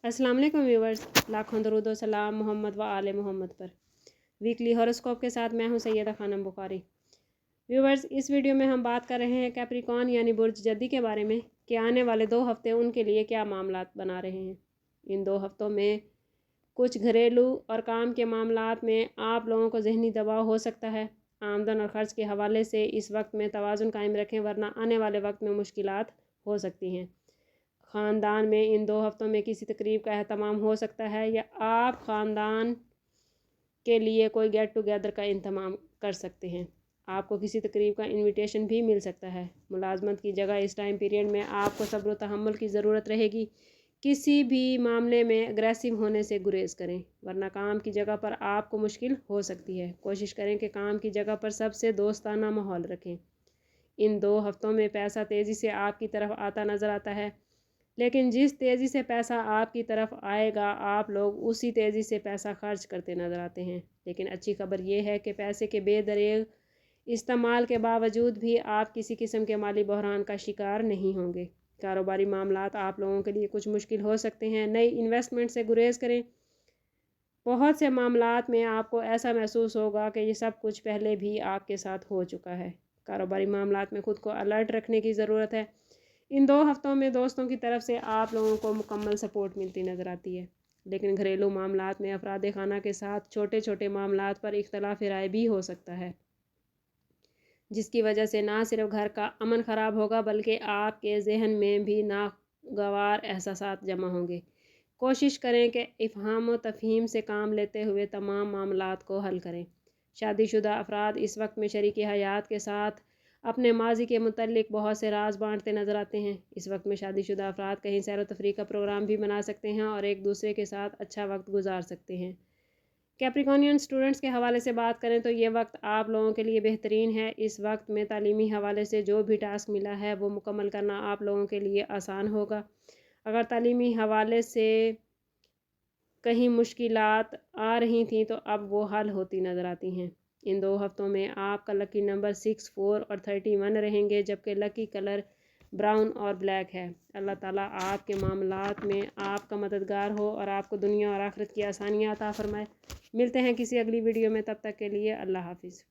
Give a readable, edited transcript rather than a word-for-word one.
अस्सलाम वालेकुम व्यूवर्स, लाखों दरूद व सलाम मोहम्मद व आले मोहम्मद पर। वीकली हॉरोस्कोप के साथ मैं हूं सैयदा खानम बुखारी। व्यूवर्स, इस वीडियो में हम बात कर रहे हैं कैप्रिकॉर्न यानी बुर्ज जद्दी के बारे में कि आने वाले 2 हफ्ते उनके लिए क्या मामलात बना रहे हैं। इन 2 हफ्तों में कुछ घरेलू और काम के मामलात में आप लोगों को जहनी दबाव हो सकता है। आमदन और ख़र्च के हवाले से इस वक्त में तवाज़ुन कायम रखें, वरना आने वाले वक्त में मुश्किलात हो सकती हैं। ख़ानदान में इन 2 हफ्तों में किसी तकरीब का अहतमाम हो सकता है या आप ख़ानदान के लिए कोई गेट टुगेदर का इंतज़ाम कर सकते हैं। आपको किसी तकरीब का इनविटेशन भी मिल सकता है। मुलाजमत की जगह इस टाइम पीरियड में आपको सब्र व तहम्मुल की ज़रूरत रहेगी। किसी भी मामले में अग्रेसिव होने से गुरेज करें, वरना काम की जगह पर आपको मुश्किल हो सकती है। कोशिश करें कि काम की जगह पर सबसे दोस्ताना माहौल रखें। इन 2 हफ्तों में पैसा तेज़ी से आपकी तरफ आता नज़र आता है, लेकिन जिस तेज़ी से पैसा आपकी तरफ आएगा आप लोग उसी तेज़ी से पैसा खर्च करते नज़र आते हैं। लेकिन अच्छी खबर यह है कि पैसे के बेदरेग इस्तेमाल के बावजूद भी आप किसी किस्म के माली बहरान का शिकार नहीं होंगे। कारोबारी मामलात आप लोगों के लिए कुछ मुश्किल हो सकते हैं। नई इन्वेस्टमेंट से गुरेज करें। बहुत से मामलात में आपको ऐसा महसूस होगा कि ये सब कुछ पहले भी आपके साथ हो चुका है। कारोबारी मामलात में ख़ुद को अलर्ट रखने की ज़रूरत है। इन 2 हफ्तों में दोस्तों की तरफ से आप लोगों को मुकम्मल सपोर्ट मिलती नज़र आती है, लेकिन घरेलू मामलात में अफराद खाना के साथ छोटे छोटे मामलात पर इख्तलाफ राय भी हो सकता है, जिसकी वजह से ना सिर्फ घर का अमन ख़राब होगा बल्कि आपके जहन में भी नागवार एहसासात जमा होंगे। कोशिश करें कि इफ़हाम व तफ़हीम से काम लेते हुए तमाम मामलात को हल करें। शादीशुदा अफराद इस वक्त में शरीकी हयात के साथ अपने माजी के मुतल्लिक बहुत से राज बांटते नज़र आते हैं। इस वक्त में शादीशुदा अफराद कहीं सैर व तफरीह का प्रोग्राम भी बना सकते हैं और एक दूसरे के साथ अच्छा वक्त गुजार सकते हैं। कैप्रिकॉर्नियन स्टूडेंट्स के हवाले से बात करें तो ये वक्त आप लोगों के लिए बेहतरीन है। इस वक्त में तालीमी हवाले से जो भी टास्क मिला है वो मुकम्मल करना आप लोगों के लिए आसान होगा। अगर तालीमी हवाले से कहीं मुश्किलात आ रही थी तो अब वो हल होती नज़र आती हैं। इन 2 हफ्तों में आपका लकी नंबर 6, 4 और 31 रहेंगे, जबकि लकी कलर ब्राउन और ब्लैक है। अल्लाह ताला आपके मामलात में आपका मददगार हो और आपको दुनिया और आखिरत की आसानियाँ अता फरमाए। मिलते हैं किसी अगली वीडियो में, तब तक के लिए अल्लाह हाफिज़।